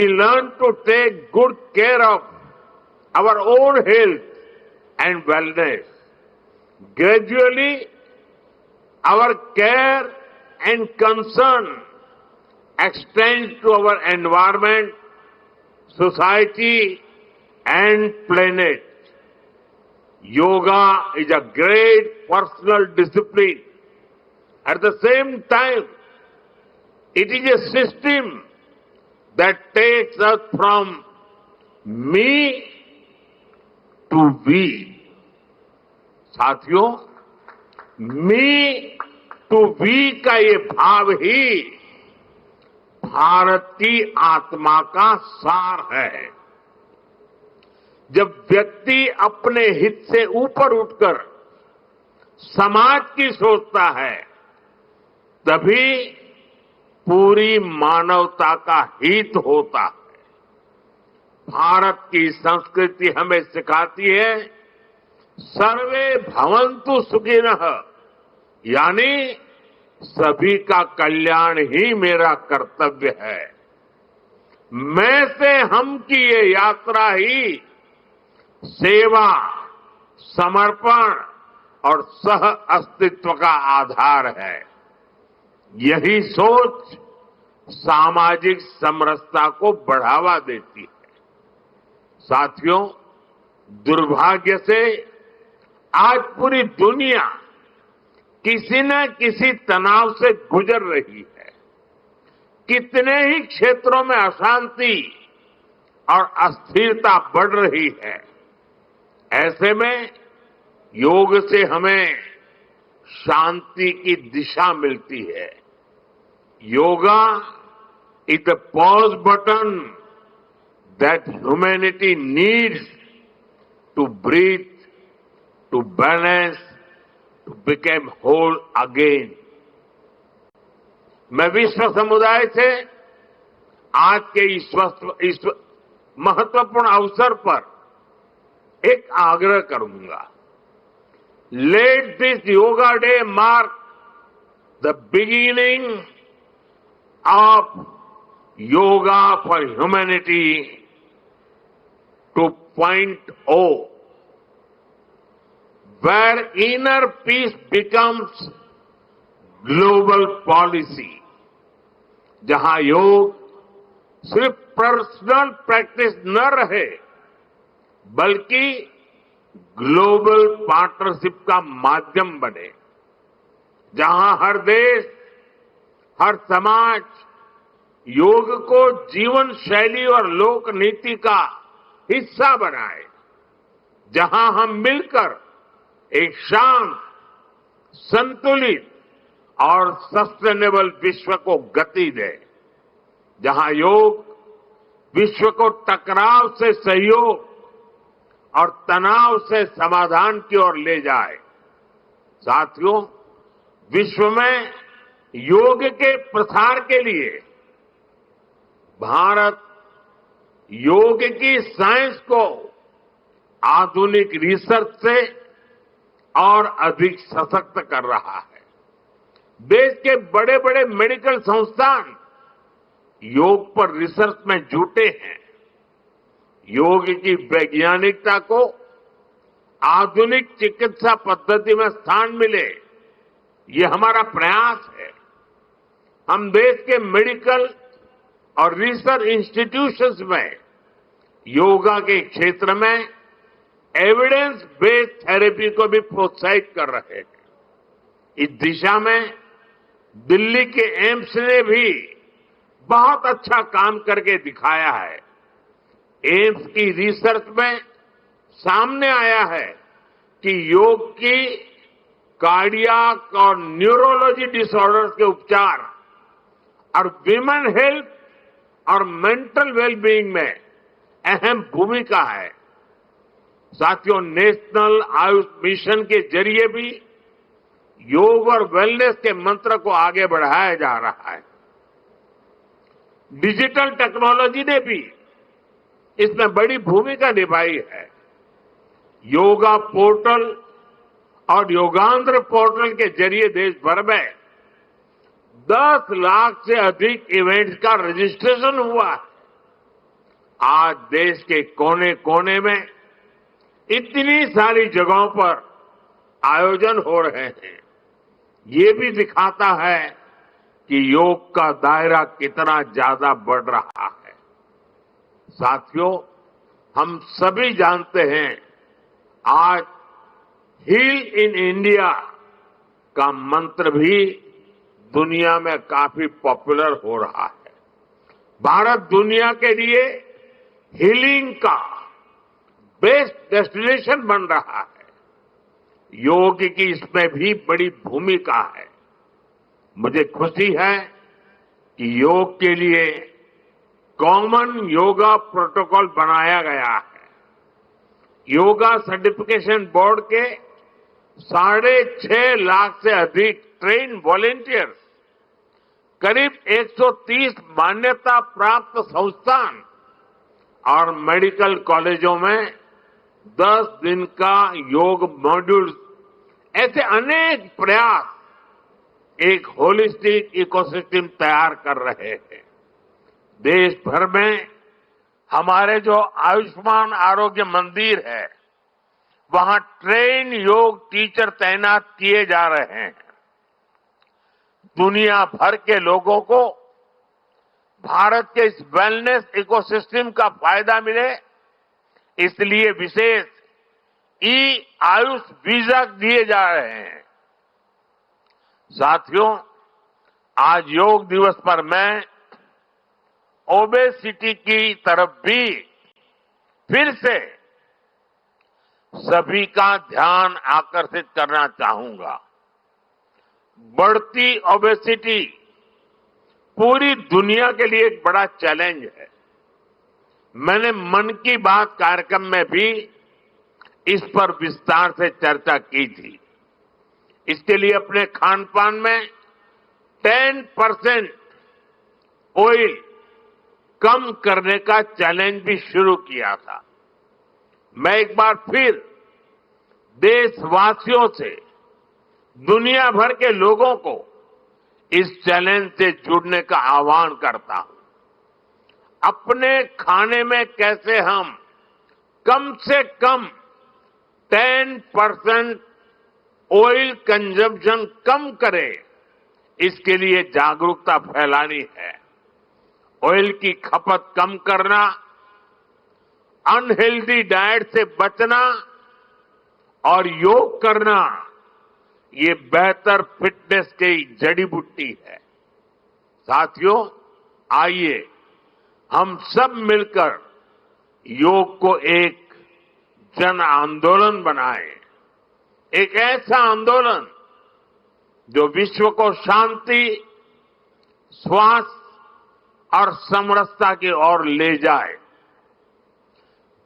We learn to take good care of our own health and wellness. Gradually, our care and concern extends to our environment, society, and planet. Yoga is a great personal discipline. At the same time, it is a system that takes us from me to we. साथियों, मी to we का ये भाव ही भारत की आत्मा का सार है। जब व्यक्ति अपने हित से ऊपर उठकर समाज की सोचता है, तभी पूरी मानवता का हित होता है। भारत की संस्कृति हमें सिखाती है, सर्वे भवन्तु सुखिनः, यानी सभी का कल्याण ही मेरा कर्तव्य है। मैं से हम की ये यात्रा ही सेवा, समर्पण और सह अस्तित्व का आधार है। यही सोच सामाजिक समरसता को बढ़ावा देती है। साथियों, दुर्भाग्य से आज पूरी दुनिया किसी न किसी तनाव से गुजर रही है। कितने ही क्षेत्रों में अशांति और अस्थिरता बढ़ रही है। ऐसे में योग से हमें शांति की दिशा मिलती है। Yoga is the pause button that humanity needs to breathe, to balance, to become whole again. मैं विश्व समुदाय से आज के इस महत्वपूर्ण अवसर पर एक आग्रह करूंगा। Let this yoga day mark the beginning of yoga for humanity 2.0, where inner peace becomes global policy, जहां योग सिर्फ पर्सनल प्रैक्टिस न रहे, बल्कि ग्लोबल पार्टनरशिप का माध्यम बने। जहां हर देश, हर समाज योग को जीवन शैली और लोक नीति का हिस्सा बनाए। जहां हम मिलकर एक शांत, संतुलित और सस्टेनेबल विश्व को गति दें। जहां योग विश्व को टकराव से सहयोग और तनाव से समाधान की ओर ले जाए। साथियों, विश्व में योग के प्रसार के लिए भारत योग की साइंस को आधुनिक रिसर्च से और अधिक सशक्त कर रहा है। देश के बड़े बड़े मेडिकल संस्थान योग पर रिसर्च में जुटे हैं। योग की वैज्ञानिकता को आधुनिक चिकित्सा पद्धति में स्थान मिले, ये हमारा प्रयास है। हम देश के मेडिकल और रिसर्च इंस्टीट्यूशंस में योगा के क्षेत्र में एविडेंस बेस्ड थेरेपी को भी प्रोत्साहित कर रहे हैं। इस दिशा में दिल्ली के एम्स ने भी बहुत अच्छा काम करके दिखाया है। एम्स की रिसर्च में सामने आया है कि योग की कार्डियक और न्यूरोलॉजी डिसऑर्डर्स के उपचार और विमेन हेल्थ और मेंटल वेलबीइंग में अहम भूमिका है। साथियों, नेशनल आयुष मिशन के जरिए भी योग और वेलनेस के मंत्र को आगे बढ़ाया जा रहा है। डिजिटल टेक्नोलॉजी ने भी इसमें बड़ी भूमिका निभाई है। योगा पोर्टल और योगांध्र पोर्टल के जरिए देश भर में 10 लाख से अधिक इवेंट्स का रजिस्ट्रेशन हुआ है। आज देश के कोने कोने में इतनी सारी जगहों पर आयोजन हो रहे हैं, ये भी दिखाता है कि योग का दायरा कितना ज्यादा बढ़ रहा है। साथियों, हम सभी जानते हैं आज हील इन इंडिया का मंत्र भी दुनिया में काफी पॉपुलर हो रहा है। भारत दुनिया के लिए हीलिंग का बेस्ट डेस्टिनेशन बन रहा है। योग की इसमें भी बड़ी भूमिका है। मुझे खुशी है कि योग के लिए कॉमन योगा प्रोटोकॉल बनाया गया है। योगा सर्टिफिकेशन बोर्ड के 6.5 लाख से अधिक ट्रेन वॉलेंटियर्स, करीब 130 मान्यता प्राप्त संस्थान और मेडिकल कॉलेजों में 10 दिन का योग मॉड्यूल्स, ऐसे अनेक प्रयास एक होलिस्टिक इकोसिस्टम तैयार कर रहे हैं। देश भर में हमारे जो आयुष्मान आरोग्य मंदिर है, वहां ट्रेन योग टीचर तैनात किए जा रहे हैं। दुनिया भर के लोगों को भारत के इस वेलनेस इकोसिस्टम का फायदा मिले, इसलिए विशेष आयुष वीजा दिए जा रहे हैं। साथियों, आज योग दिवस पर मैं ओबेसिटी की तरफ भी फिर से सभी का ध्यान आकर्षित करना चाहूंगा। बढ़ती ओबेसिटी पूरी दुनिया के लिए एक बड़ा चैलेंज है। मैंने मन की बात कार्यक्रम में भी इस पर विस्तार से चर्चा की थी। इसके लिए अपने खान पान में 10% ऑयल कम करने का चैलेंज भी शुरू किया था। मैं एक बार फिर देशवासियों से, दुनिया भर के लोगों को इस चैलेंज से जुड़ने का आह्वान करता हूं। अपने खाने में कैसे हम कम से कम 10% ऑयल कंजम्पशन कम करें, इसके लिए जागरूकता फैलानी है। ऑयल की खपत कम करना, अनहेल्दी डाइट से बचना और योग करना, ये बेहतर फिटनेस की जड़ी बूटी है। साथियों, आइए हम सब मिलकर योग को एक जन आंदोलन बनाएं, एक ऐसा आंदोलन जो विश्व को शांति, स्वास्थ्य और समरसता की ओर ले जाए,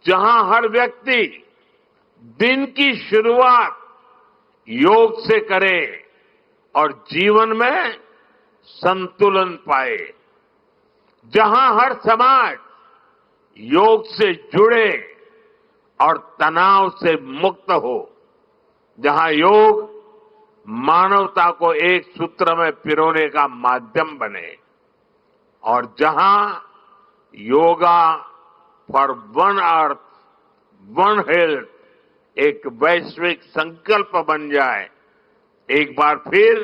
जहां हर व्यक्ति दिन की शुरुआत योग से करे और जीवन में संतुलन पाए, जहां हर समाज योग से जुड़े और तनाव से मुक्त हो, जहां योग मानवता को एक सूत्र में पिरोने का माध्यम बने, और जहां yoga for one earth one health एक वैश्विक संकल्प बन जाए। एक बार फिर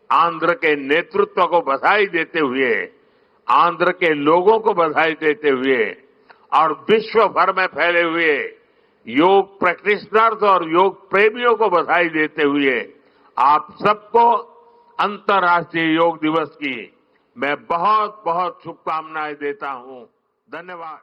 आंध्र के नेतृत्व को बधाई देते हुए, आंध्र के लोगों को बधाई देते हुए और विश्व भर में फैले हुए योग प्रैक्टिशनर्स और योग प्रेमियों को बधाई देते हुए आप सबको अंतर्राष्ट्रीय योग दिवस की मैं बहुत बहुत शुभकामनाएं देता हूं। धन्यवाद।